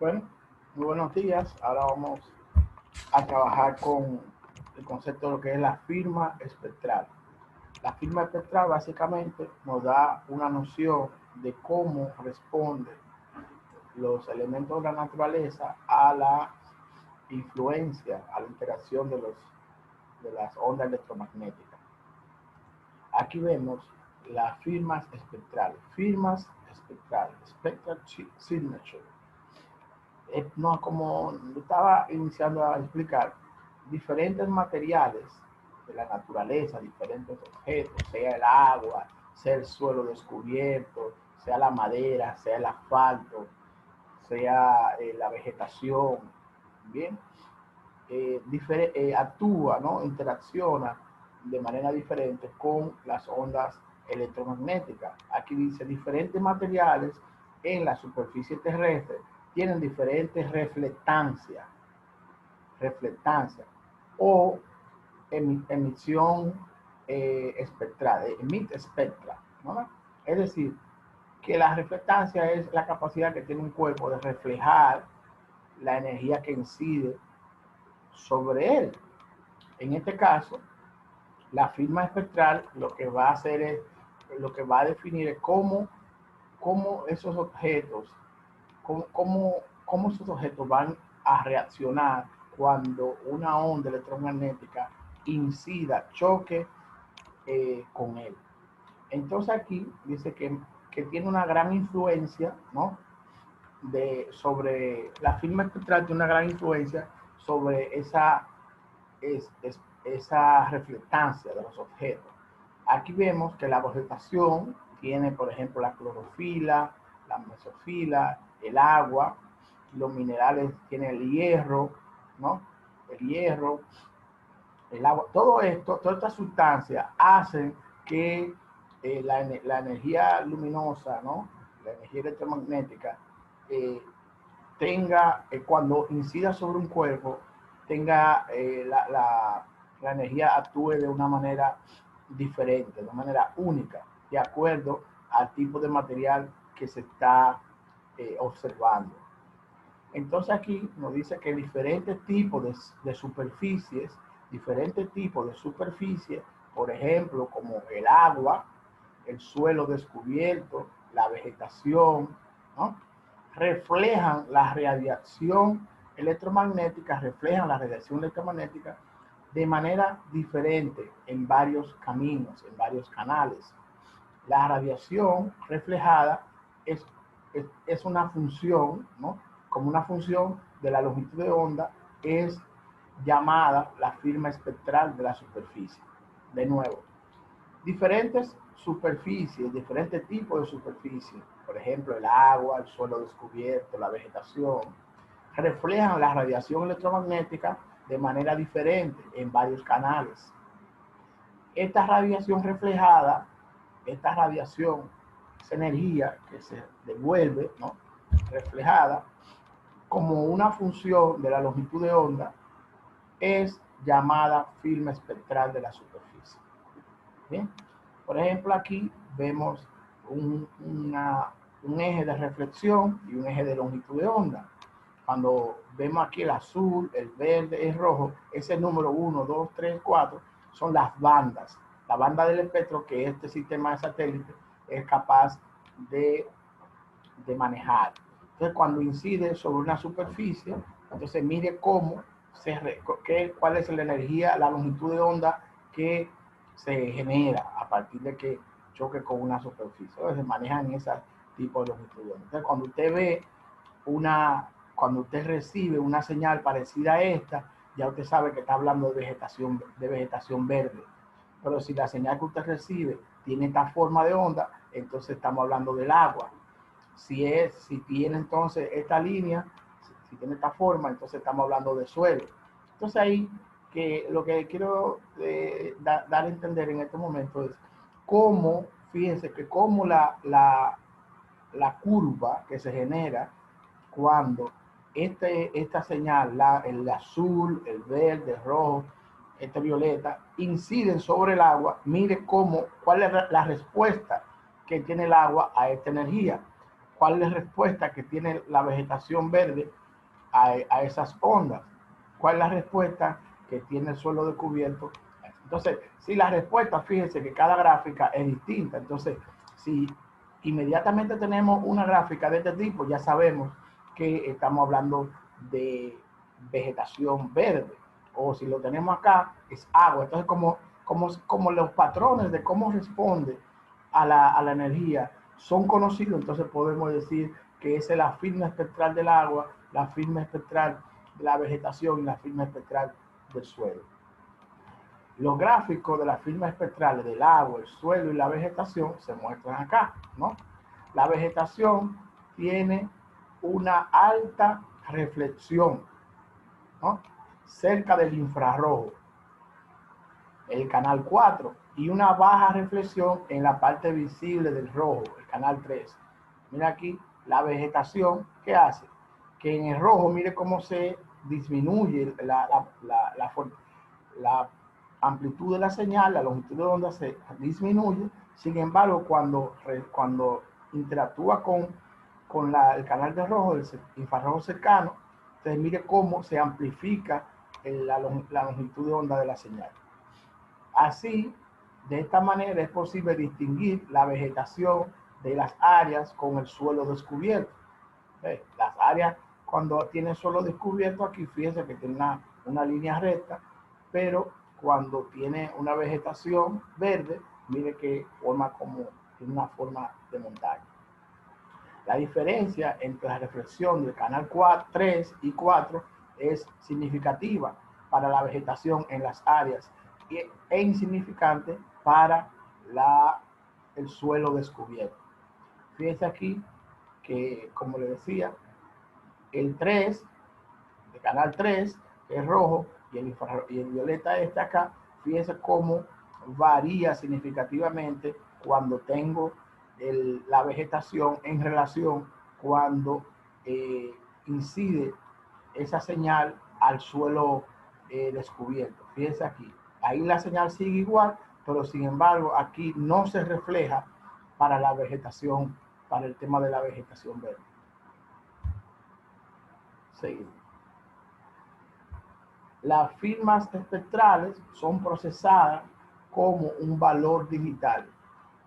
Bueno, muy buenos días. Ahora vamos a trabajar con el concepto de lo que es la firma espectral. La firma espectral básicamente nos da una noción de cómo responden los elementos de la naturaleza a la influencia, a la interacción de las ondas electromagnéticas. Aquí vemos las firmas espectrales. Firmas espectrales, spectral signature. No, como estaba iniciando a explicar, diferentes materiales de la naturaleza, diferentes objetos, sea el agua, sea el suelo descubierto, sea la madera, sea el asfalto, sea la vegetación, bien, actúa, ¿no? Interacciona de manera diferente con las ondas electromagnéticas. Aquí dice diferentes materiales en la superficie terrestre tienen diferentes reflectancia o emisión espectral, emite espectra, ¿no? Es decir, que la reflectancia es la capacidad que tiene un cuerpo de reflejar la energía que incide sobre él. En este caso, la firma espectral lo que va a hacer es, lo que va a definir es cómo esos objetos, cómo esos objetos van a reaccionar cuando una onda electromagnética incida, choque con él. Entonces aquí dice que tiene una gran influencia, ¿no? Sobre la firma espectral tiene una gran influencia sobre esa reflectancia de los objetos. Aquí vemos que la vegetación tiene, por ejemplo, la clorofila, la mesofila, el agua, los minerales tienen el hierro, ¿no? El hierro, el agua, todo esto, todas estas sustancias hacen que la energía luminosa, ¿no? La energía electromagnética, eh, tenga, cuando incida sobre un cuerpo, tenga la energía actúe de una manera diferente, de una manera única, de acuerdo al tipo de material que se está observando. Entonces aquí nos dice que diferentes tipos diferentes tipos de superficies, por ejemplo, como el agua, el suelo descubierto, la vegetación, ¿no? Reflejan la radiación electromagnética, reflejan la radiación electromagnética de manera diferente en varios caminos, en varios canales. La radiación reflejada es una función, ¿no? Como una función de la longitud de onda, es llamada la firma espectral de la superficie. De nuevo, diferentes superficies, diferentes tipos de superficies, por ejemplo, el agua, el suelo descubierto, la vegetación, reflejan la radiación electromagnética de manera diferente en varios canales. Esta radiación reflejada, esta radiación, esa energía que se devuelve, ¿no? Reflejada, como una función de la longitud de onda, es llamada firma espectral de la superficie. Bien. Por ejemplo, aquí vemos un eje de reflexión y un eje de longitud de onda. Cuando vemos aquí el azul, el verde, el rojo, ese número 1, 2, 3, 4 son las bandas. La banda del espectro que este sistema de satélite es capaz de, de manejar. Entonces, cuando incide sobre una superficie, entonces mire cuál es la energía, la longitud de onda que se genera a partir de que choque con una superficie. Entonces, se manejan ese tipo de longitud de onda. Entonces, cuando usted recibe una señal parecida a esta, ya usted sabe que está hablando de vegetación verde. Pero si la señal que usted recibe tiene esta forma de onda, entonces estamos hablando del agua. Si tiene entonces esta línea, si tiene esta forma, entonces estamos hablando de suelo. Entonces ahí que lo que quiero dar a entender en este momento es cómo, fíjense que cómo la curva que se genera cuando esta señal, el azul, el verde, el rojo, este violeta, inciden sobre el agua, mire cuál es la respuesta que tiene el agua a esta energía. ¿Cuál es la respuesta que tiene la vegetación verde a esas ondas? ¿Cuál es la respuesta que tiene el suelo descubierto? Entonces, si la respuesta, fíjense que cada gráfica es distinta. Entonces, si inmediatamente tenemos una gráfica de este tipo, ya sabemos que estamos hablando de vegetación verde. O si lo tenemos acá, es agua. Entonces, como los patrones de cómo responde a la energía son conocidos, entonces podemos decir que esa es la firma espectral del agua, la firma espectral de la vegetación y la firma espectral del suelo. Los gráficos de las firmas espectrales del agua, el suelo y la vegetación se muestran acá, ¿no? La vegetación tiene una alta reflexión, ¿no?, cerca del infrarrojo, el canal 4, y una baja reflexión en la parte visible del rojo, el canal 3. Mira aquí la vegetación, ¿qué hace? Que en el rojo, mire cómo se disminuye la amplitud de la señal, la longitud de onda se disminuye. Sin embargo, cuando interactúa con el canal de rojo, el infrarrojo cercano, entonces mire cómo se amplifica la longitud de onda de la señal. Así, de esta manera es posible distinguir la vegetación de las áreas con el suelo descubierto. Las áreas, cuando tienen suelo descubierto, aquí fíjense que tiene una línea recta, pero cuando tiene una vegetación verde, mire que tiene una forma de montaña. La diferencia entre la reflexión del canal 3 y 4 es significativa para la vegetación en las áreas e insignificante para el suelo descubierto. Fíjense aquí que, como le decía, el 3, el canal 3, es rojo, y el violeta este acá, fíjense cómo varía significativamente cuando tengo la vegetación en relación cuando incide esa señal al suelo descubierto. Fíjense aquí, ahí la señal sigue igual, pero sin embargo aquí no se refleja para la vegetación, para el tema de la vegetación verde. Seguimos. Las firmas espectrales son procesadas como un valor digital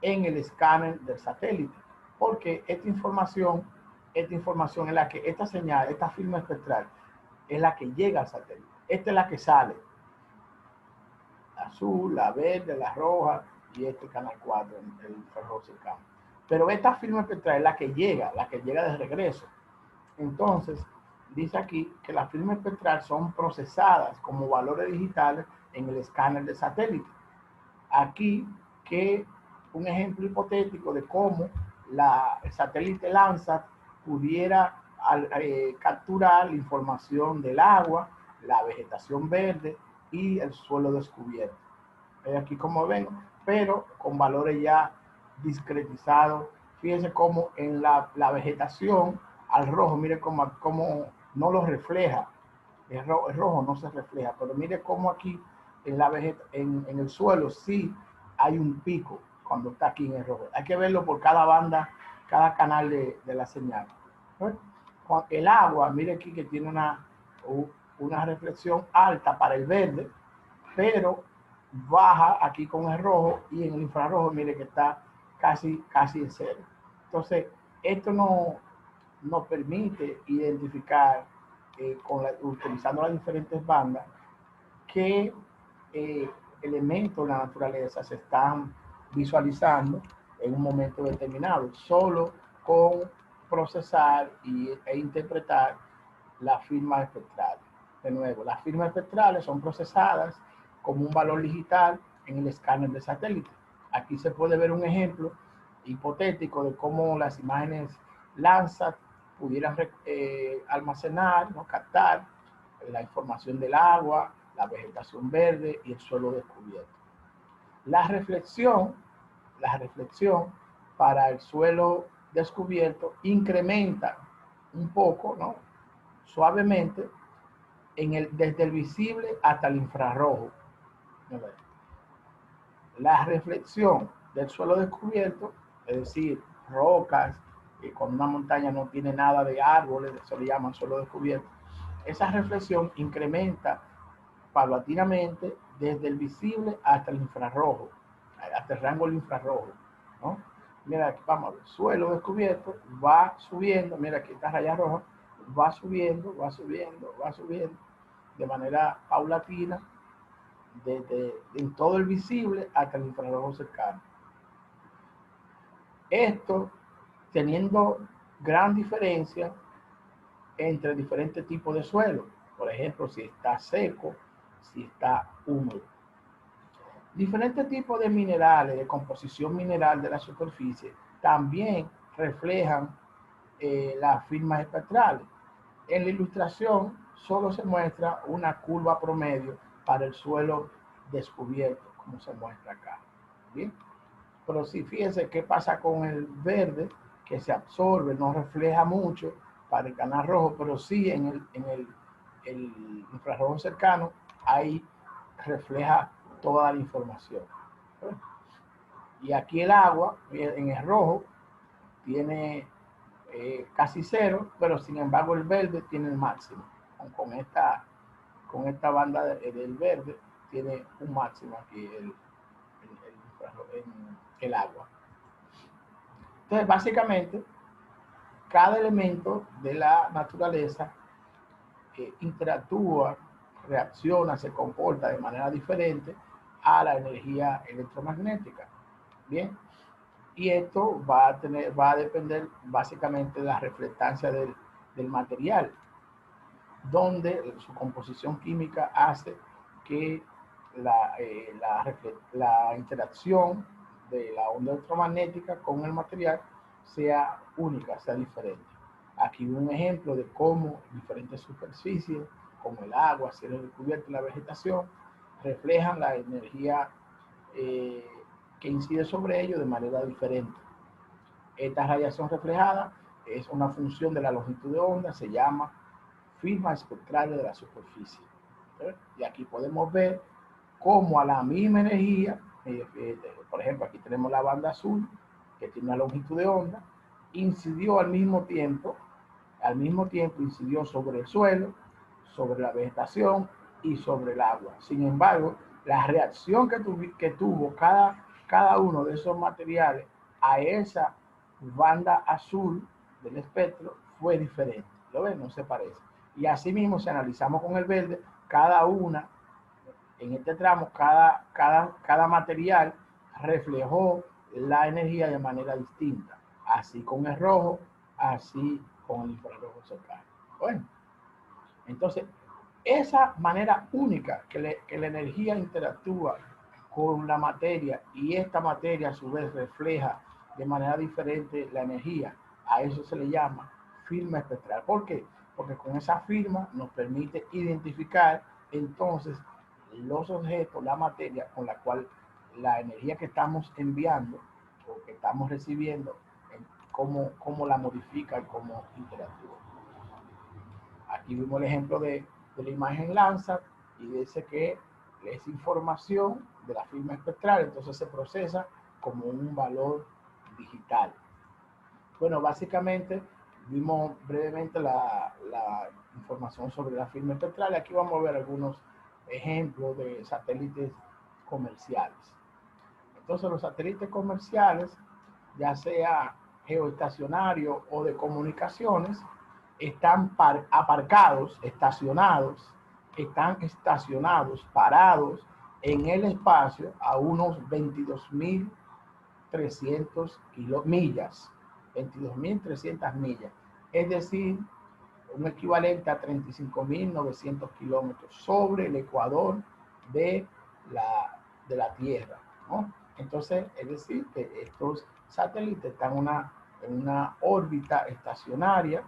en el escáner del satélite, porque esta información es la que, esta señal, esta firma espectral, es la que llega al satélite. Esta es la que sale. La azul, la verde, la roja y este canal 4, el infrarrojo cercano. Pero esta firma espectral es la que llega de regreso. Entonces, dice aquí que las firmas espectrales son procesadas como valores digitales en el escáner de satélite. Aquí que un ejemplo hipotético de cómo el satélite Landsat pudiera capturar la información del agua, la vegetación verde y el suelo descubierto. Aquí como ven, pero con valores ya discretizados. Fíjense cómo en la vegetación al rojo, mire cómo no lo refleja. El rojo no se refleja, pero mire cómo aquí en el suelo sí hay un pico cuando está aquí en el rojo. Hay que verlo por cada banda, cada canal de la señal. El agua, mire aquí que tiene una reflexión alta para el verde, pero baja aquí con el rojo, y en el infrarrojo mire que está casi en cero. Entonces, esto nos permite identificar utilizando las diferentes bandas qué elementos de la naturaleza se están visualizando en un momento determinado, solo con procesar e interpretar las firmas espectrales. De nuevo, las firmas espectrales son procesadas como un valor digital en el escáner de satélite. Aquí se puede ver un ejemplo hipotético de cómo las imágenes Landsat pudieran almacenar, ¿no?, captar la información del agua, la vegetación verde y el suelo descubierto. La reflexión para el suelo descubierto incrementa un poco, ¿no?, suavemente desde el visible hasta el infrarrojo. La reflexión del suelo descubierto, es decir, rocas, cuando una montaña no tiene nada de árboles, eso le llaman suelo descubierto, esa reflexión incrementa paulatinamente desde el visible hasta el infrarrojo, hasta el rango del infrarrojo, ¿no? Mira, aquí vamos a ver, suelo descubierto, va subiendo, mira aquí está raya roja, va subiendo, va subiendo, va subiendo, de manera paulatina, desde en todo el visible hasta el infrarrojo cercano. Esto teniendo gran diferencia entre diferentes tipos de suelo. Por ejemplo, si está seco, si está húmedo. Diferentes tipos de minerales, de composición mineral de la superficie, también reflejan las firmas espectrales. En la ilustración solo se muestra una curva promedio para el suelo descubierto, como se muestra acá. ¿Bien? Pero si fíjense qué pasa con el verde, que se absorbe, no refleja mucho para el canal rojo, pero sí el infrarrojo cercano, ahí refleja toda la información. Y aquí el agua, en el rojo, tiene casi cero, pero sin embargo el verde tiene el máximo. Con esta banda del verde tiene un máximo aquí el agua. Entonces, básicamente, cada elemento de la naturaleza interactúa, reacciona, se comporta de manera diferente a la energía electromagnética. Bien, y esto va a depender básicamente de la reflectancia del material, donde su composición química hace que la interacción de la onda electromagnética con el material sea única, sea diferente. Aquí un ejemplo de cómo diferentes superficies, como el agua, cielo descubierto y la vegetación, reflejan la energía que incide sobre ellos de manera diferente. Esta radiación reflejada es una función de la longitud de onda, se llama firma espectral de la superficie. Y aquí podemos ver cómo a la misma energía, por ejemplo, aquí tenemos la banda azul, que tiene una longitud de onda, incidió al mismo tiempo incidió sobre el suelo, sobre la vegetación y sobre el agua. Sin embargo, la reacción que tuvo cada uno de esos materiales a esa banda azul del espectro fue diferente. ¿Lo ven? No se parece. Y así mismo, si analizamos con el verde, cada una, en este tramo, cada material reflejó la energía de manera distinta. Así con el rojo, así con el infrarrojo cercano. Bueno, entonces, esa manera única que la energía interactúa con la materia y esta materia a su vez refleja de manera diferente la energía, a eso se le llama firma espectral. ¿Por qué? Porque con esa firma nos permite identificar entonces los objetos, la materia con la cual la energía que estamos enviando o que estamos recibiendo, cómo la modifica y cómo interactúa. Aquí vimos el ejemplo de la imagen Landsat y dice que es información de la firma espectral, entonces se procesa como un valor digital. Bueno, básicamente vimos brevemente la información sobre la firma espectral. Aquí vamos a ver algunos ejemplos de satélites comerciales. Entonces los satélites comerciales, ya sea geoestacionarios o de comunicaciones, están estacionados, parados en el espacio a unos 22.300 millas, 22.300 millas, es decir, un equivalente a 35.900 kilómetros sobre el ecuador de la Tierra, ¿no? Entonces, es decir, que estos satélites están en una órbita estacionaria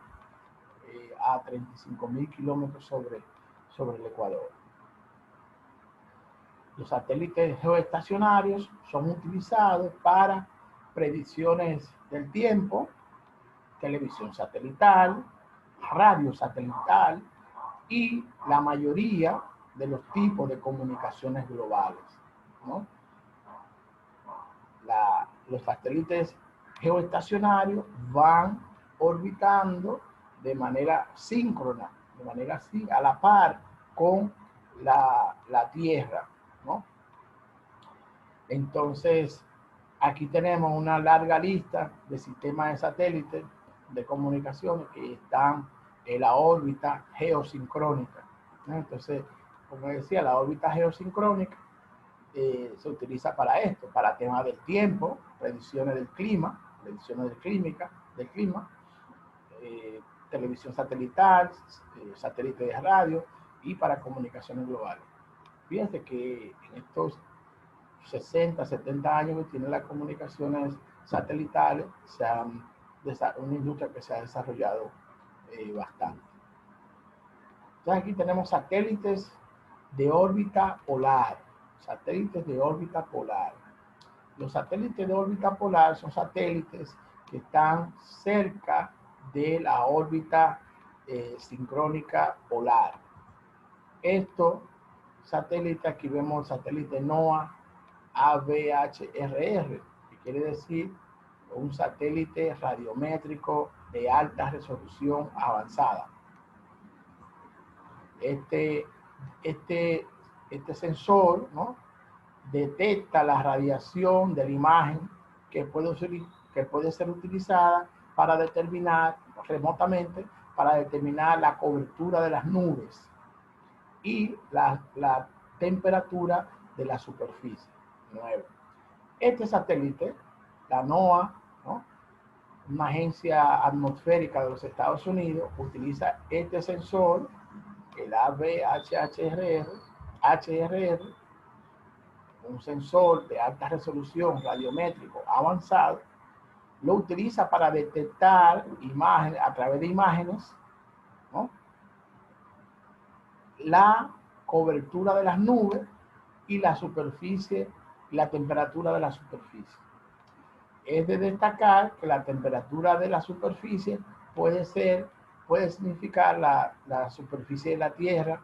a 35.000 kilómetros sobre el ecuador. Los satélites geoestacionarios son utilizados para predicciones del tiempo, televisión satelital, radio satelital y la mayoría de los tipos de comunicaciones globales, ¿no? Los satélites geoestacionarios van orbitando de manera síncrona, de manera así, a la par con la Tierra, ¿no? Entonces, aquí tenemos una larga lista de sistemas de satélites de comunicaciones que están en la órbita geosincrónica, ¿no? Entonces, como decía, la órbita geosincrónica se utiliza para esto, para temas del tiempo, predicciones del clima, del clima, televisión satelital, satélites de radio y para comunicaciones globales. Fíjense que en estos 60, 70 años que tienen las comunicaciones satelitales, una industria que se ha desarrollado bastante. Entonces aquí tenemos satélites de órbita polar, satélites de órbita polar. Los satélites de órbita polar son satélites que están cerca de la órbita sincrónica polar. Estos satélites, aquí vemos el satélite NOAA ABHRR, que quiere decir un satélite radiométrico de alta resolución avanzada. Este sensor, ¿no?, detecta la radiación de la imagen que puede ser utilizada para determinar remotamente, para determinar la cobertura de las nubes y la temperatura de la superficie. Nuevo. Este satélite, la NOAA, ¿no?, una agencia atmosférica de los Estados Unidos, utiliza este sensor, el ABHRR, un sensor de alta resolución radiométrico avanzado, lo utiliza para detectar imágenes, a través de imágenes, ¿no?, la cobertura de las nubes y la superficie, la temperatura de la superficie. Es de destacar que la temperatura de la superficie puede significar la superficie de la Tierra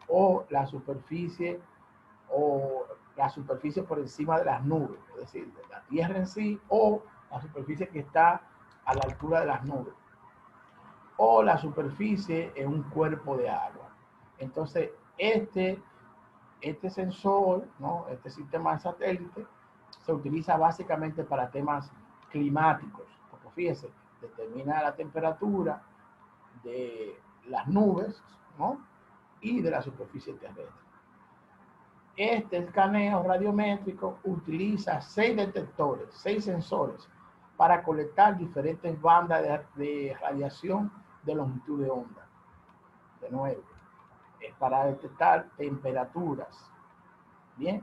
o la superficie por encima de las nubes, es decir, de la Tierra en sí, o la superficie que está a la altura de las nubes, o la superficie en un cuerpo de agua. Entonces, este sensor, ¿no?, este sistema de satélite, se utiliza básicamente para temas climáticos, porque fíjense, determina la temperatura de las nubes, ¿no?, y de la superficie terrestre. Este escaneo radiométrico utiliza 6 detectores, 6 sensores, para colectar diferentes bandas de radiación de longitud de onda. De nuevo, es para detectar temperaturas, bien,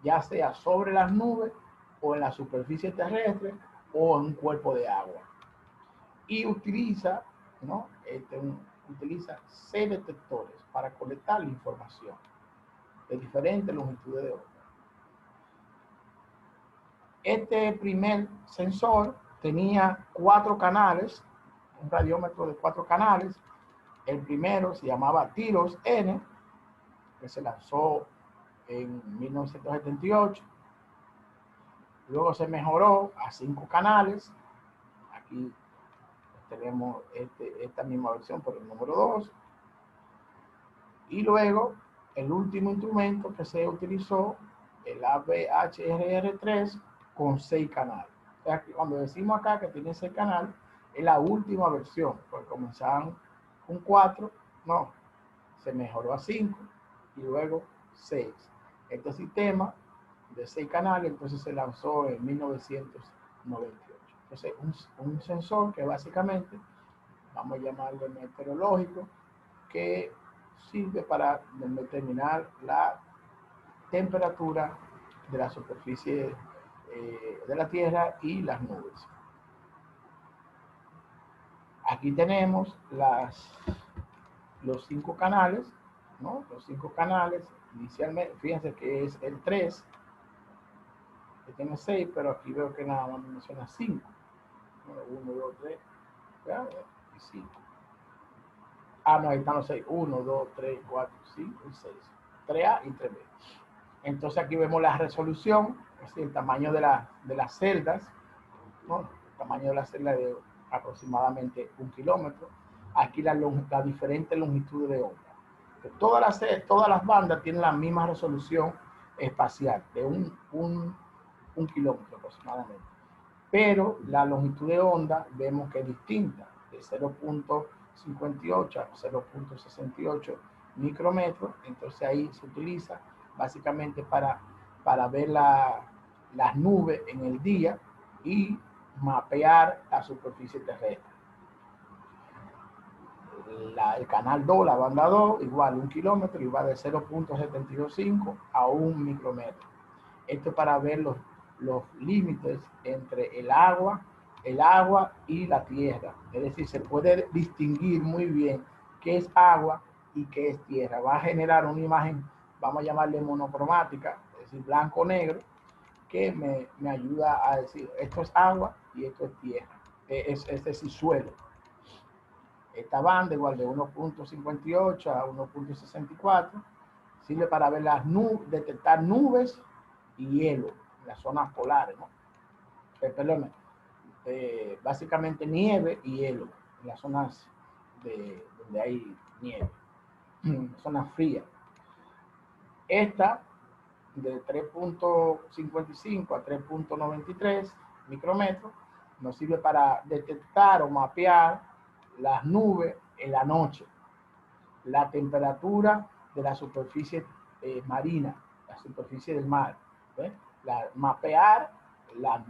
ya sea sobre las nubes o en la superficie terrestre o en un cuerpo de agua. Y utiliza, ¿no?, utiliza 6 detectores para colectar la información de diferentes longitudes de onda. Este primer sensor tenía 4 canales, un radiómetro de 4 canales. El primero se llamaba TIROS-N, que se lanzó en 1978. Luego se mejoró a 5 canales. Aquí tenemos esta misma versión por el número 2. Y luego el último instrumento que se utilizó, el ABHRR3, con 6 canales. O sea, que cuando decimos acá que tiene 6 canales, es la última versión, porque comenzaban con 4, no, se mejoró a 5 y luego 6. Este sistema de 6 canales entonces se lanzó en 1998. Entonces, un sensor que básicamente, vamos a llamarlo meteorológico, que sirve para determinar la temperatura de la superficie de la Tierra y las nubes. Aquí tenemos los 5 canales, ¿no? Los 5 canales, inicialmente, fíjense que es el 3, que tiene 6, pero aquí veo que nada más me menciona 5. 1, 2, 3, y 5. Ah, no, ahí están los 6. 1, 2, 3, 4, 5 y 6. 3A y 3B. Entonces aquí vemos la resolución, es decir, el tamaño de las celdas, ¿no?, tamaño de la celda de aproximadamente 1 kilómetro. Aquí la diferente longitud de onda. Todas las bandas tienen la misma resolución espacial, de un kilómetro aproximadamente. Pero la longitud de onda vemos que es distinta, de 0.58 a 0.68 micrómetros. Entonces ahí se utiliza básicamente para ver las nubes en el día y mapear la superficie terrestre. El canal 2, la banda 2, igual 1 kilómetro y va de 0.725 a 1 micrómetro. Esto para ver los límites entre el agua y la tierra. Es decir, se puede distinguir muy bien qué es agua y qué es tierra. Va a generar una imagen, vamos a llamarle monocromática, es decir, blanco-negro, que me ayuda a decir esto es agua y esto es tierra. Es decir, suelo. Esta banda igual de 1.58 a 1.64 sirve para ver las nubes, detectar nubes y hielo en las zonas polares, ¿no? Perdón, básicamente nieve y hielo en las zonas donde hay nieve, zonas frías. Esta de 3.55 a 3.93 micrómetros nos sirve para detectar o mapear las nubes en la noche, la temperatura de la superficie marina, la superficie del mar, mapear la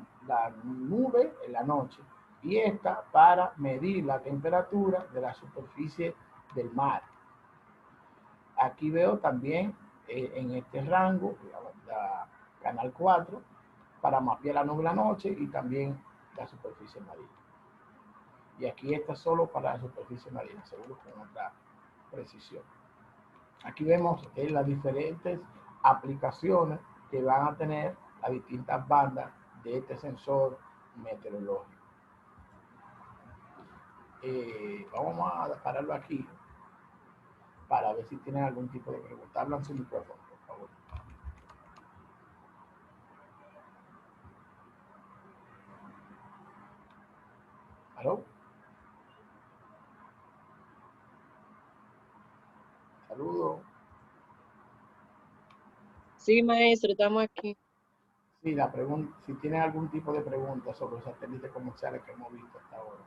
nube en la noche, y esta para medir la temperatura de la superficie del mar. Aquí veo también en este rango, la canal 4, para mapear la nube en la noche y también la superficie marina. Y aquí está solo para la superficie marina, seguro con otra precisión. Aquí vemos las diferentes aplicaciones que van a tener las distintas bandas de este sensor meteorológico. Vamos a pararlo aquí para ver si tienen algún tipo de pregunta. Hablan sin micrófono, por favor. ¿Aló? Saludos. Sí, maestro, estamos aquí. Sí, si tienen algún tipo de pregunta sobre los satélites comerciales que hemos visto hasta ahora.